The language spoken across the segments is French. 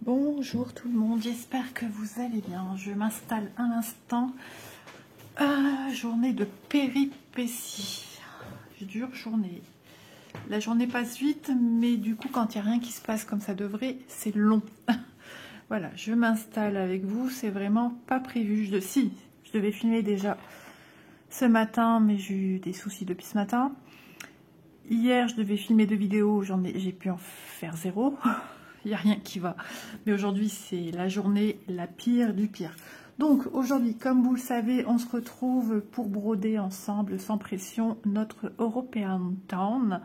Bonjour tout le monde, j'espère que vous allez bien. Je m'installe un instant. Journée de péripéties. Dure journée. La journée passe vite, mais du coup, quand il n'y a rien qui se passe comme ça devrait, c'est long. Voilà, je m'installe avec vous. C'est vraiment pas prévu. Si, je devais filmer déjà ce matin, mais j'ai eu des soucis depuis ce matin. Hier, je devais filmer 2 vidéos. J'ai pu en faire 0. Il n'y a rien qui va. Mais aujourd'hui, c'est la journée la pire du pire. Donc, aujourd'hui, comme vous le savez, on se retrouve pour broder ensemble, sans pression, notre European Town.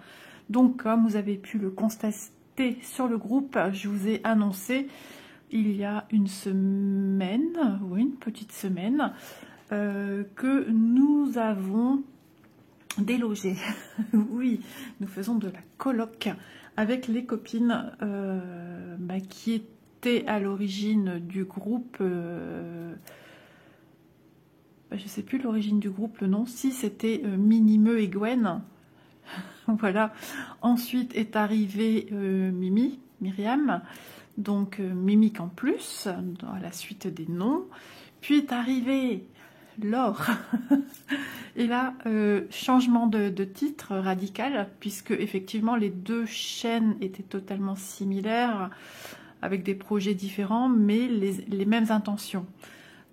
Donc, comme vous avez pu le constater sur le groupe, je vous ai annoncé, il y a une semaine, oui, une petite semaine, que nous avons délogé. Oui, nous faisons de la coloc avec les copines qui étaient à l'origine du groupe. Je ne sais plus l'origine du groupe, le nom. Si, c'était Minimeux et Gwen. Voilà. Ensuite est arrivée Myriam. Donc Mimique en plus, dans la suite des noms. Puis est arrivée Laure. Et là, changement de titre radical, puisque effectivement les deux chaînes étaient totalement similaires, avec des projets différents, mais les mêmes intentions.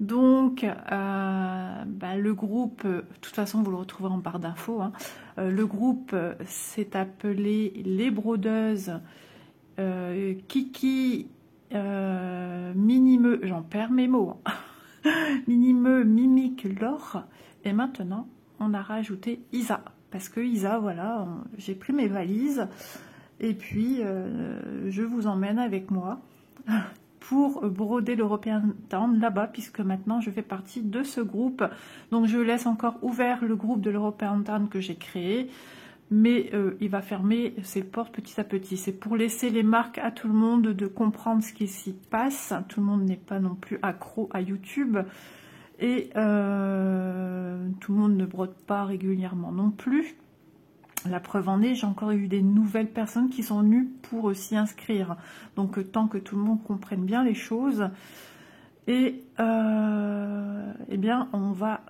Donc, le groupe, de toute façon vous le retrouverez en barre d'infos, hein, le groupe s'est appelé Les Brodeuses, Kiki, Minimeux, j'en perds mes mots, hein. Minimeux, Mimique, Laure, et maintenant on a rajouté Isa, parce que Isa, voilà, j'ai pris mes valises et puis je vous emmène avec moi pour broder l'European Town là-bas, puisque maintenant je fais partie de ce groupe. Donc je laisse encore ouvert le groupe de l'European Town que j'ai créé, mais il va fermer ses portes petit à petit. C'est pour laisser les marques à tout le monde de comprendre ce qui s'y passe. Tout le monde n'est pas non plus accro à YouTube, et tout le monde ne brode pas régulièrement non plus. La preuve en est, j'ai encore eu des nouvelles personnes qui sont venues pour s'y inscrire. Donc tant que tout le monde comprenne bien les choses, et eh bien on va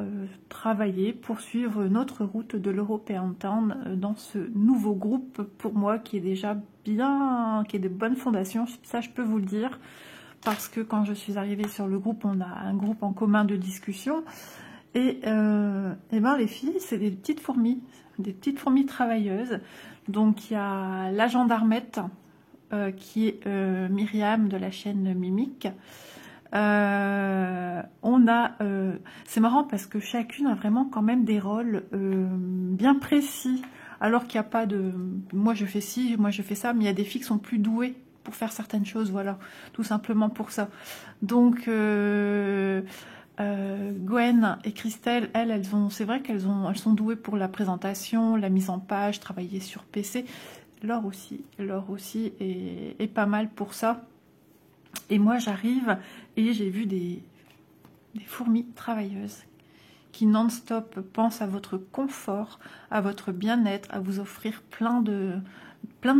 travailler, poursuivre notre route de l'European Town dans ce nouveau groupe, pour moi, qui est déjà bien, qui est de bonnes fondations, ça je peux vous le dire, parce que quand je suis arrivée sur le groupe, on a un groupe en commun de discussion, et les filles, c'est des petites fourmis travailleuses. Donc il y a la gendarmette qui est Myriam de la chaîne Mimique. On a, c'est marrant parce que chacune a vraiment quand même des rôles bien précis, alors qu'il n'y a pas de moi je fais ci, moi je fais ça, mais il y a des filles qui sont plus douées pour faire certaines choses, voilà, tout simplement pour ça. Donc Gwen et Christelle, elles ont, c'est vrai elles sont douées pour la présentation, la mise en page, travailler sur PC. Laure aussi est pas mal pour ça. Et moi j'arrive et j'ai vu des fourmis travailleuses qui non-stop pensent à votre confort, à votre bien-être, à vous offrir plein de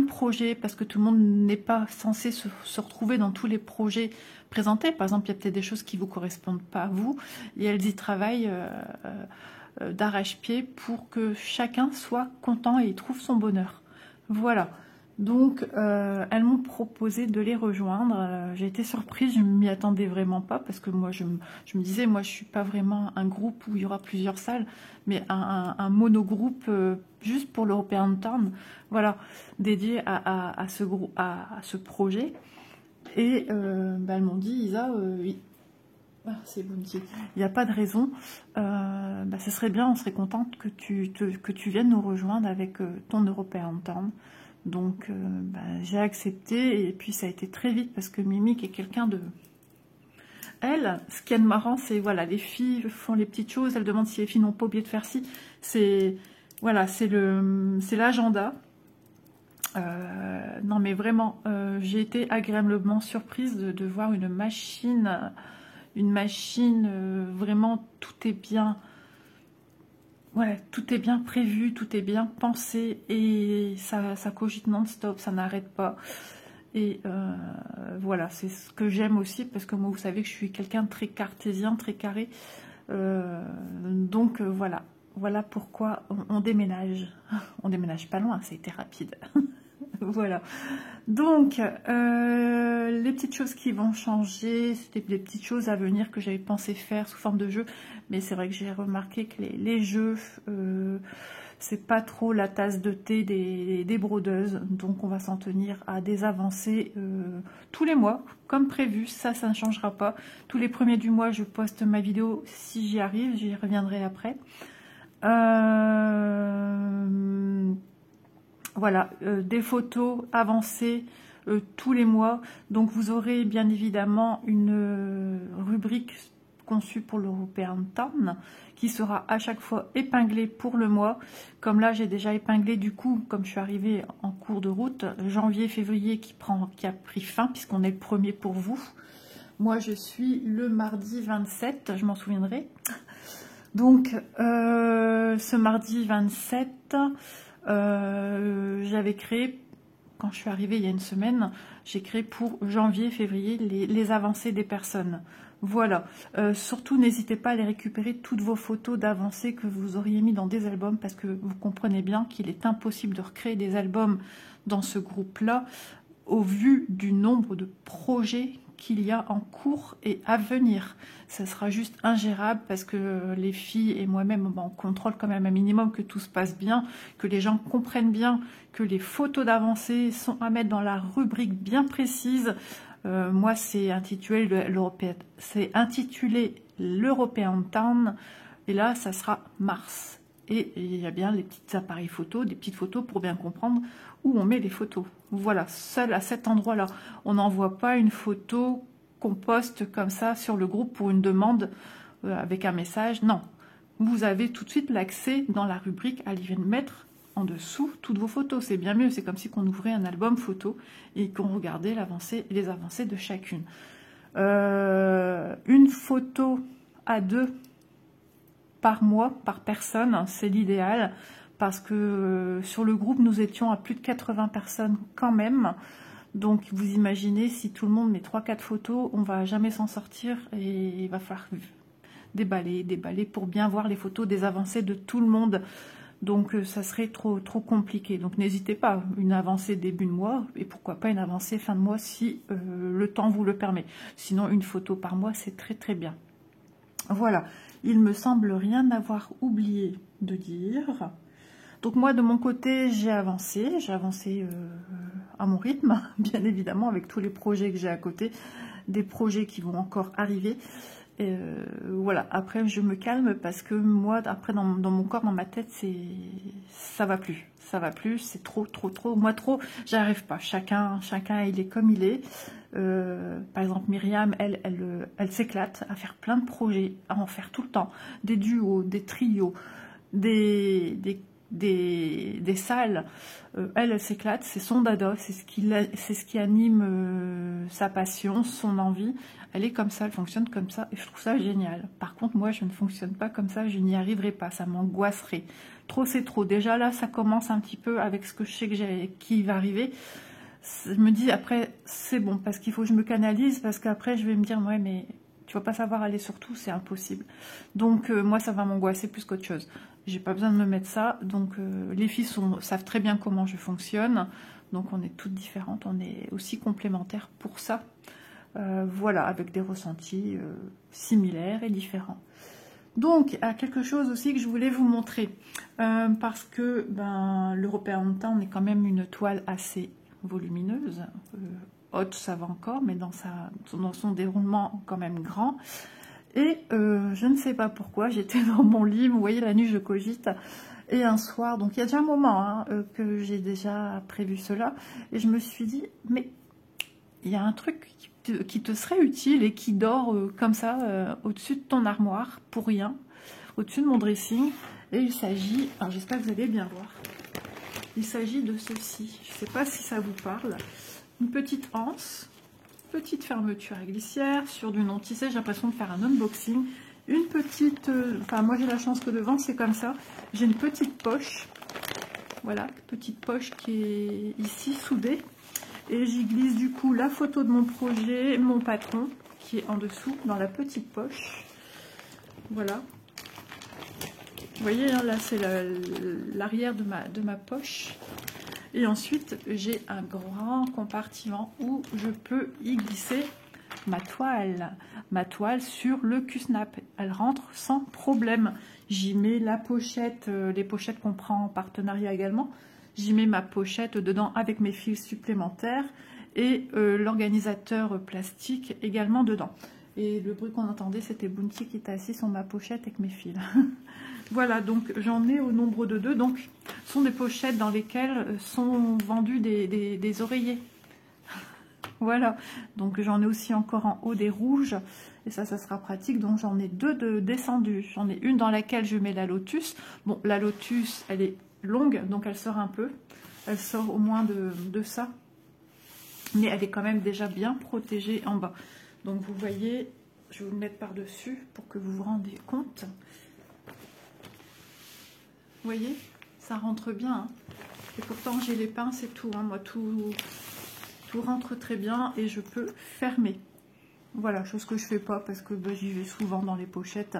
projets, parce que tout le monde n'est pas censé se retrouver dans tous les projets présentés. Par exemple, il y a peut-être des choses qui ne vous correspondent pas à vous, et elles y travaillent d'arrache-pied pour que chacun soit content et trouve son bonheur. Voilà. Donc, elles m'ont proposé de les rejoindre. J'ai été surprise, je ne m'y attendais vraiment pas, parce que moi, je me disais, moi, je ne suis pas vraiment un groupe où il y aura plusieurs salles, mais un monogroupe juste pour l'European Town, voilà, dédié à ce groupe, à ce projet. Et elles m'ont dit, Isa, oui. Ah, c'est bon, il n'y a pas de raison. Ce serait bien, on serait contente que tu viennes nous rejoindre avec ton European Town. Donc j'ai accepté, et puis ça a été très vite, parce que Mimique est quelqu'un de... Elle, ce qui est marrant, c'est, voilà, les filles font les petites choses, elles demandent si les filles n'ont pas oublié de faire ci. C'est, voilà, c'est l'agenda. Non mais vraiment, j'ai été agréablement surprise de voir une machine, vraiment, tout est bien... Ouais, tout est bien prévu, tout est bien pensé, et ça cogite non-stop, ça n'arrête pas. Et voilà, c'est ce que j'aime aussi, parce que moi, vous savez que je suis quelqu'un de très cartésien, très carré. Donc voilà, voilà pourquoi on déménage. On déménage pas loin, c'était rapide. Voilà. Donc, les petites choses qui vont changer, c'était des petites choses à venir que j'avais pensé faire sous forme de jeu. Mais c'est vrai que j'ai remarqué que les jeux, c'est pas trop la tasse de thé des brodeuses. Donc, on va s'en tenir à des avancées tous les mois, comme prévu. Ça ne changera pas. Tous les premiers du mois, je poste ma vidéo si j'y arrive. J'y reviendrai après. Voilà, des photos avancées tous les mois. Donc vous aurez bien évidemment une rubrique conçue pour l'European Town qui sera à chaque fois épinglée pour le mois. Comme là, j'ai déjà épinglé du coup, comme je suis arrivée en cours de route, janvier, février qui a pris fin puisqu'on est le premier pour vous. Moi, je suis le mardi 27, je m'en souviendrai. Donc, ce mardi 27... j'avais créé, quand je suis arrivée il y a une semaine, j'ai créé pour janvier, février les avancées des personnes. Voilà. Surtout, n'hésitez pas à les récupérer toutes vos photos d'avancées que vous auriez mis dans des albums, parce que vous comprenez bien qu'il est impossible de recréer des albums dans ce groupe-là au vu du nombre de projets qu'il y a en cours et à venir. Ça sera juste ingérable parce que les filles et moi-même, on contrôle quand même un minimum que tout se passe bien, que les gens comprennent bien que les photos d'avancée sont à mettre dans la rubrique bien précise. Moi, c'est intitulé l'European Town et là, ça sera mars. Et il y a bien les petits appareils photos, des petites photos pour bien comprendre où on met les photos. Voilà, seul à cet endroit-là. On n'envoie pas une photo qu'on poste comme ça sur le groupe pour une demande avec un message. Non, vous avez tout de suite l'accès dans la rubrique à aller mettre en dessous toutes vos photos. C'est bien mieux, c'est comme si on ouvrait un album photo et qu'on regardait les avancées de chacune. Une photo à deux par mois, par personne, c'est l'idéal, parce que sur le groupe, nous étions à plus de 80 personnes quand même. Donc, vous imaginez, si tout le monde met 3-4 photos, on va jamais s'en sortir et il va falloir déballer pour bien voir les photos des avancées de tout le monde. Donc, ça serait trop compliqué. Donc, n'hésitez pas, une avancée début de mois et pourquoi pas une avancée fin de mois si le temps vous le permet. Sinon, une photo par mois, c'est très bien. Voilà. Il me semble rien avoir oublié de dire. Donc moi, de mon côté, j'ai avancé à mon rythme, bien évidemment, avec tous les projets que j'ai à côté, des projets qui vont encore arriver. Voilà, après, je me calme parce que moi, après, dans mon corps, dans ma tête, ça va plus. Ça va plus, c'est trop. Moi, j'arrive pas. Chacun, il est comme il est. Par exemple, Myriam, elle s'éclate à faire plein de projets, à en faire tout le temps. Des duos, des trios, des salles. Elle s'éclate, c'est son dada, c'est ce qui anime sa passion, son envie. Elle est comme ça, elle fonctionne comme ça, et je trouve ça génial. Par contre, moi, je ne fonctionne pas comme ça, je n'y arriverai pas, ça m'angoisserait. Trop, c'est trop. Déjà, là, ça commence un petit peu avec ce que je sais qui va arriver. Je me dis, après, c'est bon, parce qu'il faut que je me canalise, parce qu'après, je vais me dire, ouais, mais tu vas pas savoir aller sur tout, c'est impossible. Donc, moi, ça va m'angoisser plus qu'autre chose. J'ai pas besoin de me mettre ça. Donc, les filles savent très bien comment je fonctionne. Donc, on est toutes différentes, on est aussi complémentaires pour ça. Voilà, avec des ressentis similaires et différents. Donc, il y a quelque chose aussi que je voulais vous montrer. Parce que l'European Town est quand même une toile assez volumineuse. Haute, ça va encore, mais dans son déroulement quand même grand. Et je ne sais pas pourquoi, j'étais dans mon lit, vous voyez, la nuit je cogite. Et un soir, donc il y a déjà un moment que j'ai déjà prévu cela. Et je me suis dit, mais il y a un truc qui te serait utile et qui dort comme ça au-dessus de ton armoire, pour rien, au-dessus de mon dressing. Et il s'agit, alors j'espère que vous allez bien voir, il s'agit de ceci. Je ne sais pas si ça vous parle. Une petite anse, petite fermeture à glissière sur du non tissé. J'ai l'impression de faire un unboxing. Une petite, enfin moi j'ai la chance que devant c'est comme ça. J'ai une petite poche, voilà, petite poche qui est ici soudée. Et j'y glisse du coup la photo de mon projet, mon patron, qui est en dessous, dans la petite poche. Voilà. Vous voyez, hein, là, c'est l'arrière de ma poche. Et ensuite, j'ai un grand compartiment où je peux y glisser ma toile. Ma toile sur le Q-Snap. Elle rentre sans problème. J'y mets la pochette, les pochettes qu'on prend en partenariat également. J'y mets ma pochette dedans avec mes fils supplémentaires et l'organisateur plastique également dedans. Et le bruit qu'on entendait, c'était Bounty qui était assis sur ma pochette avec mes fils. Voilà, donc j'en ai au nombre de 2. Donc, ce sont des pochettes dans lesquelles sont vendus des oreillers. Voilà, donc j'en ai aussi encore en haut des rouges. Et ça sera pratique. Donc j'en ai 2 de descendues. J'en ai une dans laquelle je mets la lotus. Bon, la lotus, elle est longue, donc elle sort un peu. Elle sort au moins de ça. Mais elle est quand même déjà bien protégée en bas. Donc vous voyez, je vais vous le mettre par-dessus pour que vous vous rendiez compte. Vous voyez, ça rentre bien. Hein. Et pourtant, j'ai les pinces et tout. Hein. Moi, tout rentre très bien et je peux fermer. Voilà, chose que je fais pas parce que bah, j'y vais souvent dans les pochettes.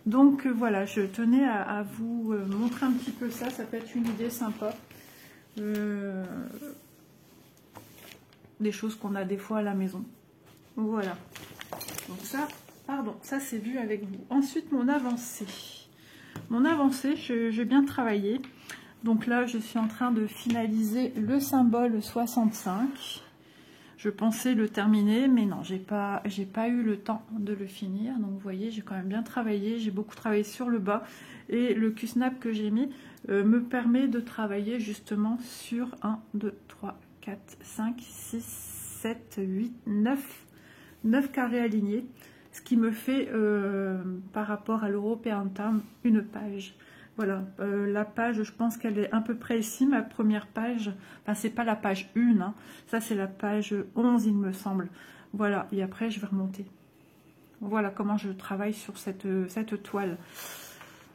Donc voilà, je tenais à vous montrer un petit peu ça. Ça peut être une idée sympa. Des choses qu'on a des fois à la maison. Voilà. Donc ça, pardon, ça c'est vu avec vous. Ensuite, mon avancée. Mon avancée, j'ai bien travaillé. Donc là, je suis en train de finaliser le symbole 65. Je pensais le terminer, mais non, j'ai pas eu le temps de le finir. Donc vous voyez, j'ai quand même bien travaillé. J'ai beaucoup travaillé sur le bas. Et le Q-Snap que j'ai mis me permet de travailler justement sur 1, 2, 3, 4, 5, 6, 7, 8, 9 carrés alignés. Ce qui me fait, par rapport à l'European Town, une page. Voilà, la page, je pense qu'elle est à peu près ici, ma première page. Enfin, c'est pas la page 1, hein. Ça c'est la page 11, il me semble. Voilà, et après je vais remonter. Voilà comment je travaille sur cette toile.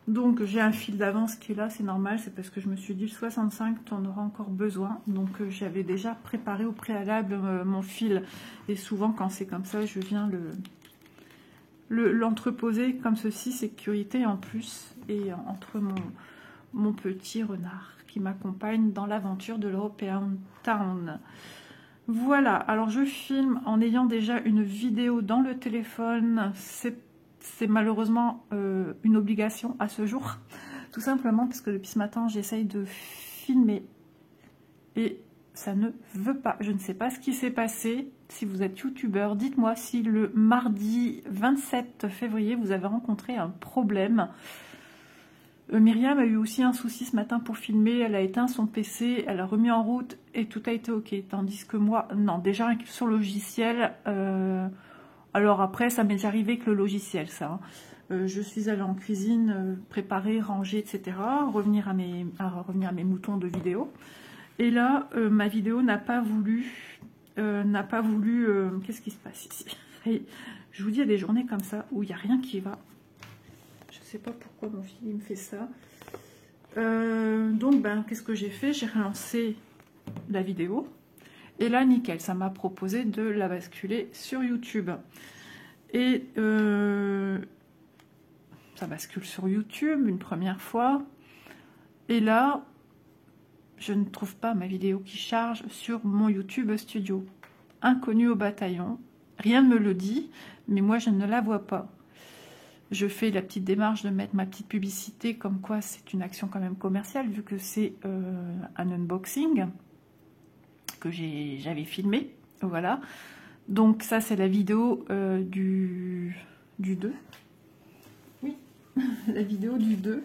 Donc j'ai un fil d'avance qui est là, c'est normal, c'est parce que je me suis dit le 65, tu en auras encore besoin. Donc j'avais déjà préparé au préalable mon fil. Et souvent quand c'est comme ça, je viens l'entreposer comme ceci, sécurité en plus, et entre mon petit renard qui m'accompagne dans l'aventure de l'European Town. Voilà, alors je filme en ayant déjà une vidéo dans le téléphone. C'est malheureusement une obligation à ce jour, tout simplement parce que depuis ce matin j'essaye de filmer et ça ne veut pas. Je ne sais pas ce qui s'est passé. Si vous êtes youtubeur, dites-moi si le mardi 27 février, vous avez rencontré un problème. Myriam a eu aussi un souci ce matin pour filmer. Elle a éteint son PC, elle a remis en route et tout a été ok. Tandis que moi, non, déjà sur le logiciel. Alors après, ça m'est déjà arrivé que le logiciel, ça. Hein. Je suis allée en cuisine, préparer, ranger, etc. Revenir à mes moutons de vidéo. Et là, ma vidéo n'a pas voulu... qu'est-ce qui se passe ici? Je vous dis, il y a des journées comme ça où il n'y a rien qui va. Je ne sais pas pourquoi mon fils me fait ça. Donc, qu'est-ce que j'ai fait? J'ai relancé la vidéo. Et là, nickel, ça m'a proposé de la basculer sur YouTube. Et ça bascule sur YouTube une première fois. Et là... je ne trouve pas ma vidéo qui charge sur mon YouTube Studio. Inconnu au bataillon. Rien ne me le dit, mais moi je ne la vois pas. Je fais la petite démarche de mettre ma petite publicité, comme quoi c'est une action quand même commerciale, vu que c'est un unboxing que j'avais filmé. Voilà. Donc ça c'est la vidéo du 2. Oui, la vidéo du 2.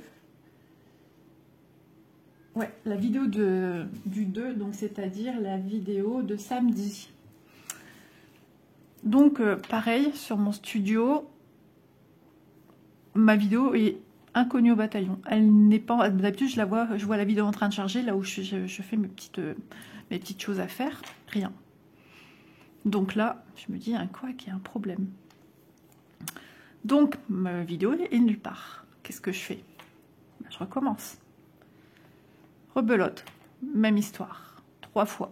Ouais, la vidéo du 2, donc c'est-à-dire la vidéo de samedi. Donc, pareil, sur mon studio, ma vidéo est inconnue au bataillon. Elle n'est pas... D'habitude, je vois la vidéo en train de charger, là où je fais mes petites choses à faire. Rien. Donc là, je me dis, quoi qu'il y a un problème. Donc, ma vidéo est nulle part. Qu'est-ce que je fais? Je recommence. Rebelote, même histoire, 3 fois.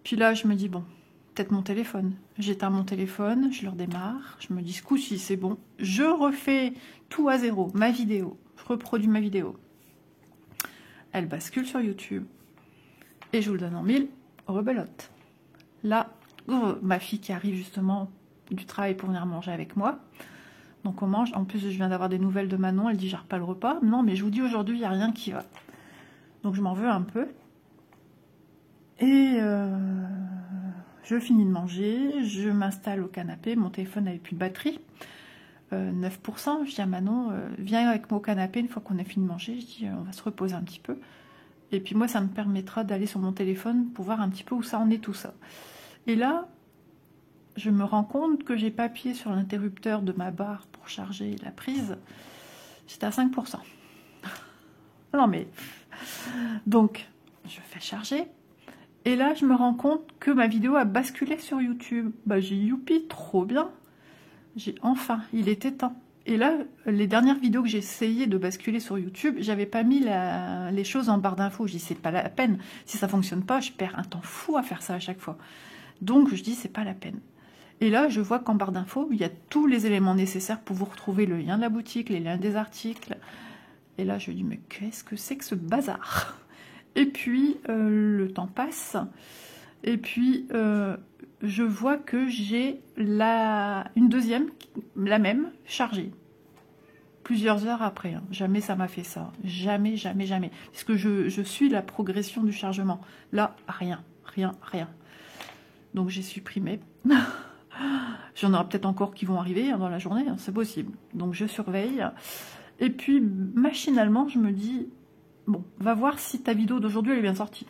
Puis là, je me dis, bon, peut-être mon téléphone. J'éteins mon téléphone, je le redémarre. Je me dis, ce coup-ci, c'est bon. Je refais tout à zéro, ma vidéo. Je reproduis ma vidéo. Elle bascule sur YouTube. Et je vous le donne en mille, rebelote. Là, ma fille qui arrive justement du travail pour venir manger avec moi. Donc on mange. En plus, je viens d'avoir des nouvelles de Manon. Elle dit, gère pas le repas. Non, mais je vous dis, aujourd'hui, il n'y a rien qui va. Donc je m'en veux un peu. Et je finis de manger. Je m'installe au canapé. Mon téléphone n'avait plus de batterie. 9%. Je dis à Manon, viens avec moi au canapé une fois qu'on a fini de manger. Je dis, on va se reposer un petit peu. Et puis moi, ça me permettra d'aller sur mon téléphone pour voir un petit peu où ça en est tout ça. Et là, je me rends compte que j'ai pas appuyé sur l'interrupteur de ma barre pour charger la prise. J'étais à 5%. Non mais... Donc, je fais charger. Et là, je me rends compte que ma vidéo a basculé sur YouTube. Bah, j'ai youpi, trop bien. J'ai enfin, il était temps. Et là, les dernières vidéos que j'ai essayé de basculer sur YouTube, j'avais pas mis les choses en barre d'infos. Je dis, c'est pas la peine. Si ça fonctionne pas, je perds un temps fou à faire ça à chaque fois. Donc, je dis, c'est pas la peine. Et là, je vois qu'en barre d'infos, il y a tous les éléments nécessaires pour vous retrouver le lien de la boutique, les liens des articles. Et là, je dis, mais qu'est-ce que c'est que ce bazar? Et puis, le temps passe. Et puis, je vois que j'ai une deuxième, la même, chargée. Plusieurs heures après. Hein. Jamais ça m'a fait ça. Jamais, jamais, jamais. Parce que je suis la progression du chargement. Là, rien, rien, rien. Donc, j'ai supprimé. J'en aurai peut-être encore qui vont arriver hein, dans la journée. Hein, c'est possible. Donc, je surveille. Et puis, machinalement, je me dis, bon, va voir si ta vidéo d'aujourd'hui, elle est bien sortie.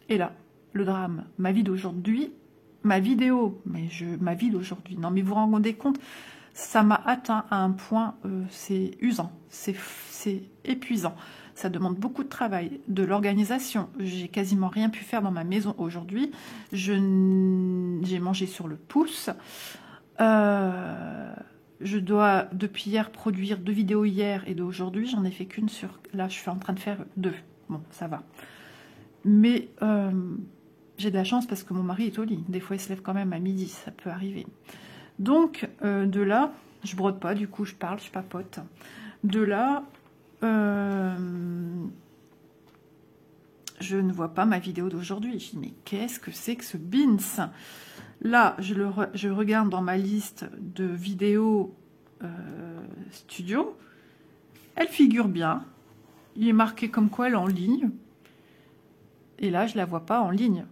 Et là, le drame, ma vie d'aujourd'hui, ma vie d'aujourd'hui. Non, mais vous vous rendez compte, ça m'a atteint à un point, c'est usant, c'est épuisant. Ça demande beaucoup de travail, de l'organisation. J'ai quasiment rien pu faire dans ma maison aujourd'hui. J'ai mangé sur le pouce. Je dois, depuis hier, produire 2 vidéos hier et d'aujourd'hui. J'en ai fait qu'une sur... Là, je suis en train de faire 2. Bon, ça va. Mais j'ai de la chance parce que mon mari est au lit. Des fois, il se lève quand même à midi. Ça peut arriver. Donc, de là, je brode pas. Du coup, je parle, je papote. De là, je ne vois pas ma vidéo d'aujourd'hui. Je dis, mais qu'est-ce que c'est que ce bins? Là, je regarde dans ma liste de vidéos studio. Elle figure bien. Il est marqué comme quoi elle est en ligne. Et là, je la vois pas en ligne.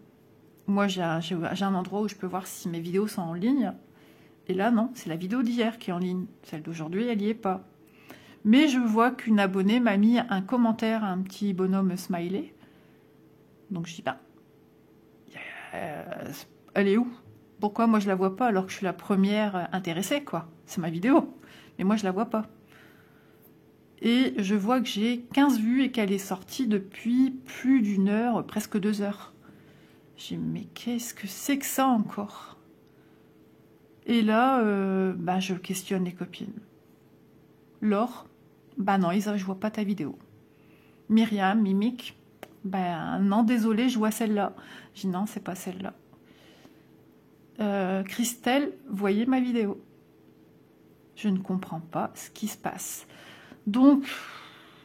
Moi, j'ai un endroit où je peux voir si mes vidéos sont en ligne. Et là, non, c'est la vidéo d'hier qui est en ligne. Celle d'aujourd'hui, elle n'y est pas. Mais je vois qu'une abonnée m'a mis un commentaire, un petit bonhomme smiley. Donc, je dis, bah, elle est où? Pourquoi moi, je la vois pas alors que je suis la première intéressée, quoi? C'est ma vidéo. Mais moi, je la vois pas. Et je vois que j'ai 15 vues et qu'elle est sortie depuis plus d'1 heure, presque 2 heures. J'ai dit, mais qu'est-ce que c'est que ça encore? Et là, bah, je questionne les copines. Laure, bah non, Isa, je vois pas ta vidéo. Myriam, Mimique, bah non, désolé, je vois celle-là. Je dis non, c'est pas celle-là. Christelle, voyez ma vidéo. Je ne comprends pas ce qui se passe. Donc,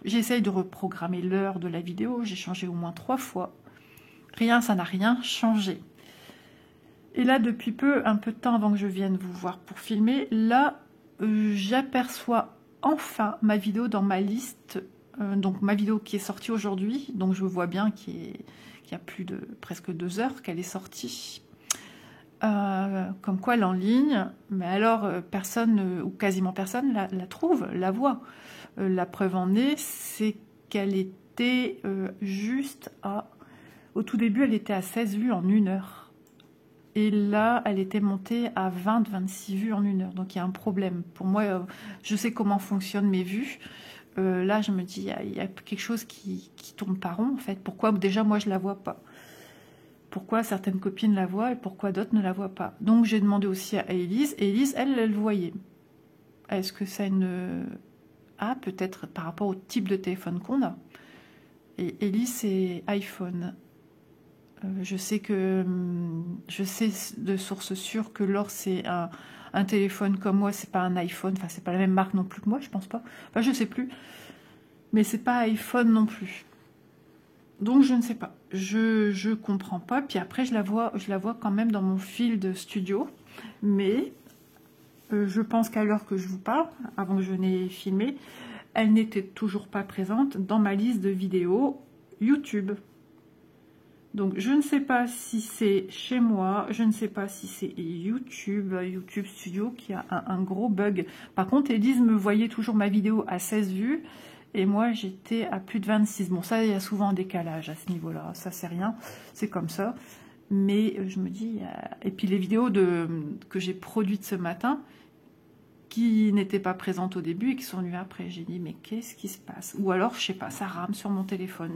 j'essaye de reprogrammer l'heure de la vidéo. J'ai changé au moins 3 fois. Rien, ça n'a rien changé. Et là, depuis un peu de temps avant que je vienne vous voir pour filmer, là, j'aperçois enfin ma vidéo dans ma liste. Donc, ma vidéo qui est sortie aujourd'hui. Donc, je vois bien qu'il y a plus de presque 2 heures qu'elle est sortie. Comme quoi elle est en ligne. Mais alors, personne, ou quasiment personne, la trouve, la voit. La preuve en est, c'est qu'elle était juste à... Au tout début, elle était à 16 vues en 1 heure. Et là, elle était montée à 20-26 vues en 1 heure. Donc, il y a un problème. Pour moi, je sais comment fonctionnent mes vues. Là, je me dis, il y a quelque chose qui tourne pas rond, en fait. Pourquoi, déjà, moi, je la vois pas? Pourquoi certaines copines la voient et pourquoi d'autres ne la voient pas? Donc, j'ai demandé aussi à Élise. Et Élise, elle le voyait. Est-ce que ça une... Ah, peut-être par rapport au type de téléphone qu'on a. Et Élise, c'est iPhone. Je sais de source sûre que Laure, c'est un téléphone comme moi, c'est pas un iPhone, enfin c'est pas la même marque non plus que moi, je pense pas. Enfin je sais plus, mais c'est pas iPhone non plus. Donc je ne sais pas, je comprends pas. Puis après je la vois quand même dans mon fil de studio, mais je pense qu'à l'heure que je vous parle, avant que je n'ai filmé, elle n'était toujours pas présente dans ma liste de vidéos YouTube. Donc je ne sais pas si c'est chez moi, je ne sais pas si c'est YouTube Studio qui a un gros bug. Par contre, Elise me voyait toujours ma vidéo à 16 vues et moi j'étais à plus de 26. Bon, ça, il y a souvent un décalage à ce niveau-là, ça c'est rien, c'est comme ça. Mais je me dis, et puis les vidéos que j'ai produites ce matin, qui n'étaient pas présentes au début et qui sont venues après, j'ai dit mais qu'est-ce qui se passe? Ou alors, je sais pas, ça rame sur mon téléphone,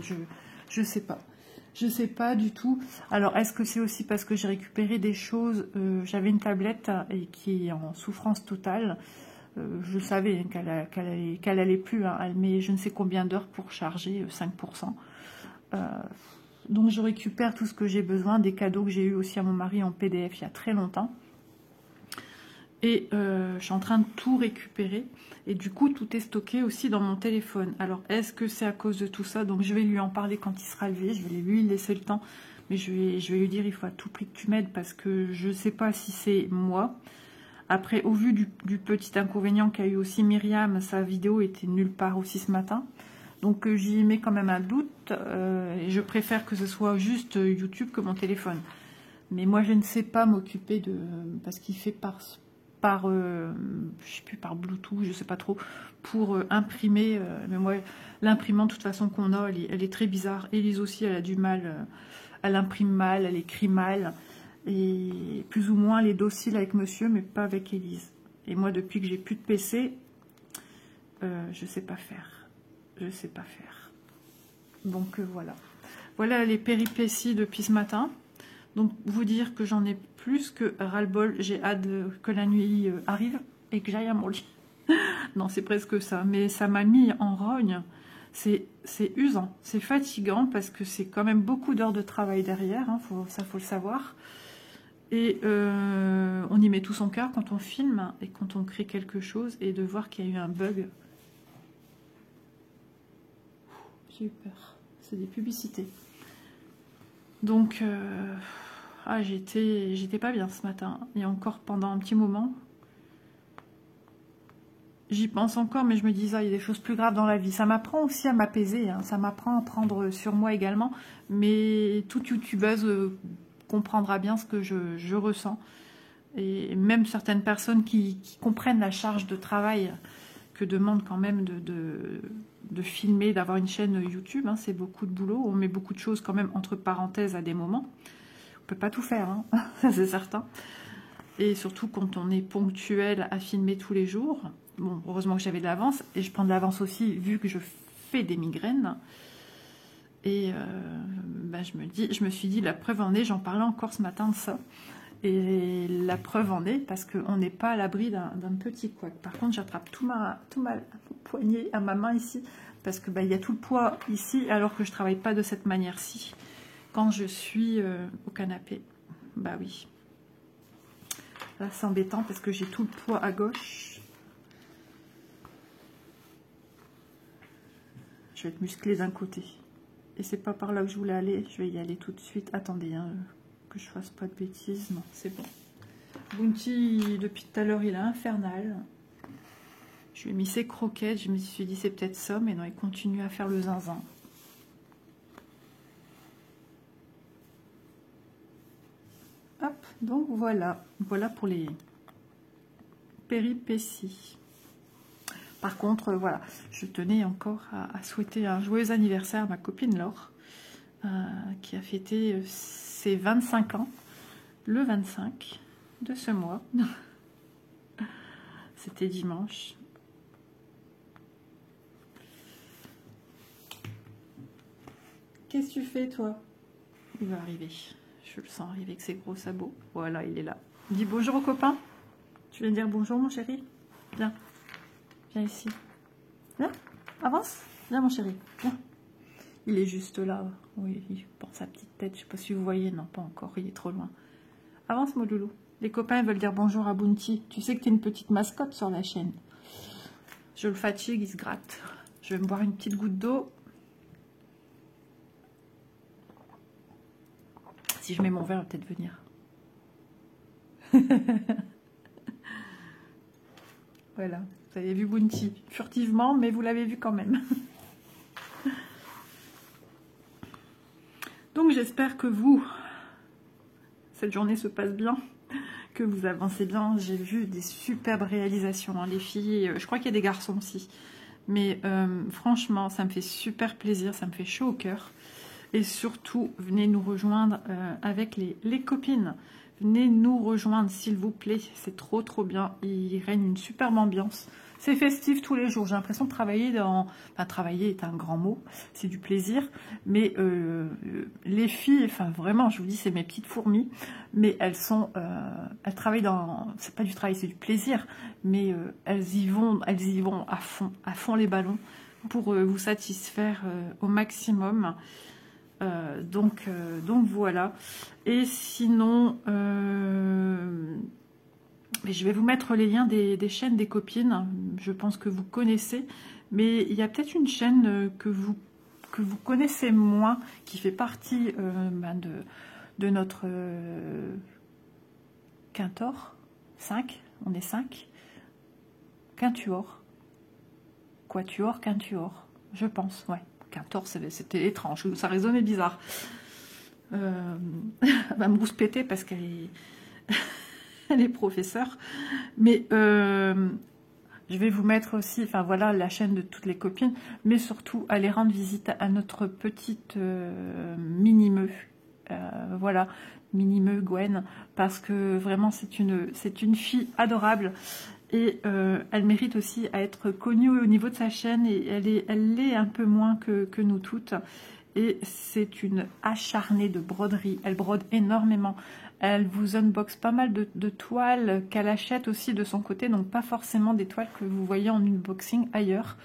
je sais pas. Je sais pas du tout. Alors, est-ce que c'est aussi parce que j'ai récupéré des choses, j'avais une tablette et qui est en souffrance totale. Je savais qu'elle allait plus. Hein, elle met je ne sais combien d'heures pour charger, 5%. Donc, je récupère tout ce que j'ai besoin, des cadeaux que j'ai eu aussi à mon mari en PDF il y a très longtemps. Et je suis en train de tout récupérer. Et du coup, tout est stocké aussi dans mon téléphone. Alors, est-ce que c'est à cause de tout ça? Donc, je vais lui en parler quand il sera levé. Je vais lui laisser le temps. Mais je vais lui dire, il faut à tout prix que tu m'aides parce que je ne sais pas si c'est moi. Après, au vu du petit inconvénient qu'a eu aussi Myriam, sa vidéo était nulle part aussi ce matin. Donc, j'y mets quand même un doute. Et je préfère que ce soit juste YouTube que mon téléphone. Mais moi, je ne sais pas m'occuper de... Parce qu'il fait je sais plus, par Bluetooth, je sais pas trop, pour imprimer. Mais moi, l'imprimante, de toute façon, qu'on a, elle est très bizarre. Élise aussi, elle a du mal. Elle imprime mal, elle écrit mal. Et plus ou moins, elle est docile avec monsieur, mais pas avec Élise. Et moi, depuis que j'ai plus de PC, je sais pas faire. Je sais pas faire. Donc, voilà. Voilà les péripéties depuis ce matin. Donc, vous dire que j'en ai plus que ras-le-bol. J'ai hâte que la nuit arrive et que j'aille à mon lit. Non, c'est presque ça. Mais ça m'a mis en rogne. C'est usant, c'est fatigant parce que c'est quand même beaucoup d'heures de travail derrière. Hein, ça, faut le savoir. Et on y met tout son cœur quand on filme et quand on crée quelque chose. Et de voir qu'il y a eu un bug. J'ai eu peur. C'est des publicités. Donc... j'étais pas bien ce matin. Et encore pendant un petit moment. J'y pense encore, mais je me dis, il y a des choses plus graves dans la vie. Ça m'apprend aussi à m'apaiser. Hein. Ça m'apprend à prendre sur moi également. Mais toute youtubeuse comprendra bien ce que je ressens. Et même certaines personnes qui comprennent la charge de travail que demande quand même de filmer, d'avoir une chaîne YouTube. Hein. C'est beaucoup de boulot. On met beaucoup de choses quand même entre parenthèses à des moments. On peut pas tout faire, hein, ça c'est certain. Et surtout quand on est ponctuel à filmer tous les jours. Bon, heureusement que j'avais de l'avance. Et je prends de l'avance aussi vu que je fais des migraines. Et je me suis dit, la preuve en est, j'en parlais encore ce matin de ça. Et la preuve en est, parce qu'on n'est pas à l'abri d'un petit couac. Par contre, j'attrape tout ma poignet à ma main ici. Parce que y a tout le poids ici, alors que je travaille pas de cette manière-ci. Quand je suis au canapé, bah oui. Là, c'est embêtant parce que j'ai tout le poids à gauche. Je vais être musclée d'un côté. Et c'est pas par là que je voulais aller. Je vais y aller tout de suite. Attendez, hein, que je fasse pas de bêtises. Non, c'est bon. Bounty, depuis tout à l'heure, il est infernal. Je lui ai mis ses croquettes. Je me suis dit, c'est peut-être ça. Mais non, il continue à faire le zinzin. Hop, donc voilà pour les péripéties. Par contre, voilà, je tenais encore à souhaiter un joyeux anniversaire à ma copine Laure, qui a fêté ses 25 ans, le 25 de ce mois. C'était dimanche. Qu'est-ce que tu fais, toi? Il va arriver. Je le sens arriver avec ses gros sabots. Voilà, il est là. Dis bonjour aux copains. Tu viens dire bonjour, mon chéri? Viens. Viens ici. Viens. Avance. Viens, mon chéri. Viens. Il est juste là. Oui, il pense sa petite tête. Je sais pas si vous voyez. Non, pas encore. Il est trop loin. Avance, mon loulou. Les copains veulent dire bonjour à Bounty. Tu sais que tu es une petite mascotte sur la chaîne. Je le fatigue, il se gratte. Je vais me boire une petite goutte d'eau. Si je mets mon verre, il va peut-être venir. Voilà, vous avez vu Bounty. Furtivement, mais vous l'avez vu quand même. Donc j'espère que vous, cette journée se passe bien, que vous avancez bien. J'ai vu des superbes réalisations, hein, les filles. Je crois qu'il y a des garçons aussi. Mais franchement, ça me fait super plaisir, ça me fait chaud au cœur. Et surtout, venez nous rejoindre avec les copines. Venez nous rejoindre, s'il vous plaît. C'est trop, trop bien. Il règne une superbe ambiance. C'est festif tous les jours. J'ai l'impression de travailler dans... Enfin, travailler est un grand mot. C'est du plaisir. Mais les filles, enfin, vraiment, je vous dis, c'est mes petites fourmis. Mais elles sont... elles travaillent dans... C'est pas du travail, c'est du plaisir. Mais elles y vont à fond les ballons pour vous satisfaire au maximum. Donc voilà. Et sinon, je vais vous mettre les liens des chaînes des copines. Je pense que vous connaissez. Mais il y a peut-être une chaîne que vous connaissez moins, qui fait partie de notre quintor. 5, on est 5. Quintuor. Quatuor, quintuor. Je pense, ouais. Quintor, c'était étrange, ça résonnait bizarre. Elle va me rouspéter parce qu'elle est... elle est professeure. Mais je vais vous mettre aussi, enfin voilà, la chaîne de toutes les copines, mais surtout aller rendre visite à notre petite mini-meu. Voilà, mini-meu Gwen, parce que vraiment c'est une fille adorable. Et elle mérite aussi à être connue au niveau de sa chaîne, et elle l'est un peu moins que nous toutes. Et c'est une acharnée de broderie. Elle brode énormément. Elle vous unbox pas mal de toiles qu'elle achète aussi de son côté, donc pas forcément des toiles que vous voyez en unboxing ailleurs.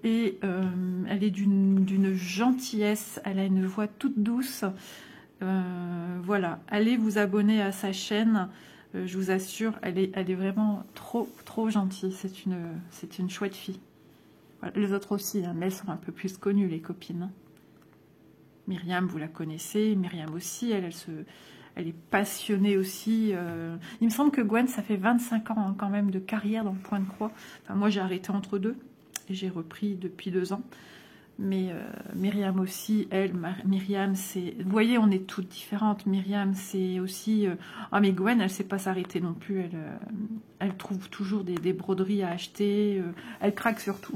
Et elle est d'une gentillesse, elle a une voix toute douce. Voilà, allez vous abonner à sa chaîne. Je vous assure, elle est vraiment trop, trop gentille. C'est une chouette fille. Voilà, les autres aussi, hein, mais elles sont un peu plus connues, les copines. Myriam, vous la connaissez. Myriam aussi, elle est passionnée aussi. Il me semble que Gwen, ça fait 25 ans hein, quand même de carrière dans le point de croix. Enfin, moi, j'ai arrêté entre deux et j'ai repris depuis 2 ans. Mais Myriam aussi, Myriam, c'est... Vous voyez, on est toutes différentes. Myriam, c'est aussi... Ah, mais Gwen, elle ne sait pas s'arrêter non plus. Elle trouve toujours des broderies à acheter. Elle craque surtout.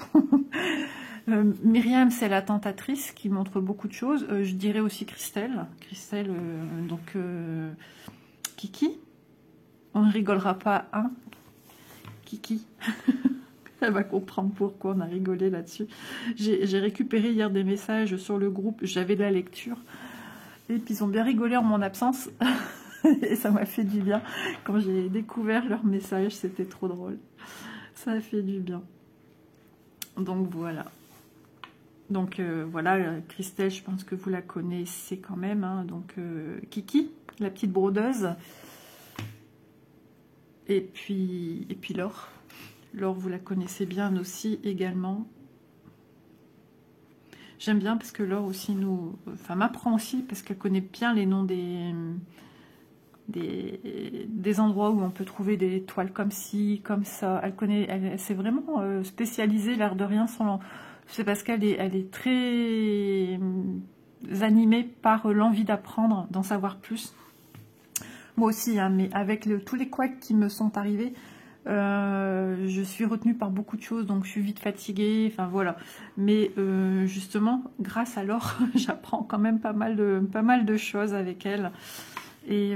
Myriam, c'est la tentatrice qui montre beaucoup de choses. Je dirais aussi Christelle. Christelle, donc... Kiki. On ne rigolera pas, hein. Kiki. Elle va comprendre pourquoi on a rigolé là-dessus. J'ai récupéré hier des messages sur le groupe. J'avais de la lecture. Et puis ils ont bien rigolé en mon absence. Et ça m'a fait du bien. Quand j'ai découvert leurs messages, c'était trop drôle. Ça a fait du bien. Donc voilà. Donc voilà, Christelle, je pense que vous la connaissez quand même. Hein. Donc Kiki, la petite brodeuse. Et puis Laure. Laure, vous la connaissez bien aussi également. J'aime bien parce que Laure aussi m'apprend aussi parce qu'elle connaît bien les noms des endroits où on peut trouver des toiles comme ci, comme ça. Elle s'est vraiment spécialisée, l'air de rien. C'est parce qu'elle est très animée par l'envie d'apprendre, d'en savoir plus. Moi aussi, hein, mais avec tous les couacs qui me sont arrivés, je suis retenue par beaucoup de choses, donc je suis vite fatiguée, enfin voilà. Mais justement, grâce à Laure, j'apprends quand même pas mal de choses avec elle. Et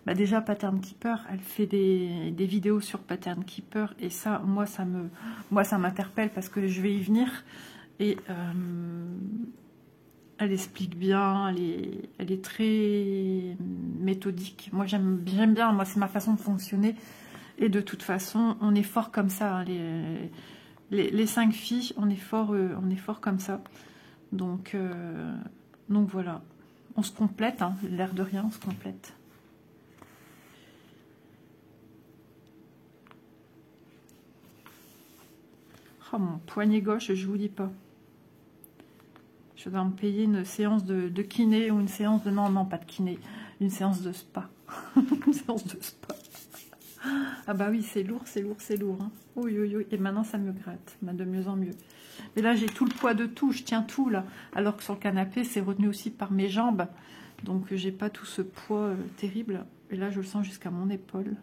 déjà Pattern Keeper, elle fait des vidéos sur Pattern Keeper, et ça, moi ça m'interpelle parce que je vais y venir. Et elle explique bien, elle est très méthodique. Moi j'aime bien, moi c'est ma façon de fonctionner. Et de toute façon, on est fort comme ça. Hein, les 5 filles, on est fort comme ça. Donc voilà, on se complète, hein, l'air de rien, on se complète. Oh, mon poignet gauche, je vous dis pas. Je dois me payer une séance de kiné ou une séance de... Non, pas de kiné, une séance de spa. Une séance de spa. Ah bah oui, c'est lourd, c'est lourd, c'est lourd. Hein. Oui, oui, oui. Et maintenant, ça me gratte, de mieux en mieux. Et là, j'ai tout le poids de tout, je tiens tout là. Alors que sur le canapé, c'est retenu aussi par mes jambes. Donc, j'ai pas tout ce poids terrible. Et là, je le sens jusqu'à mon épaule.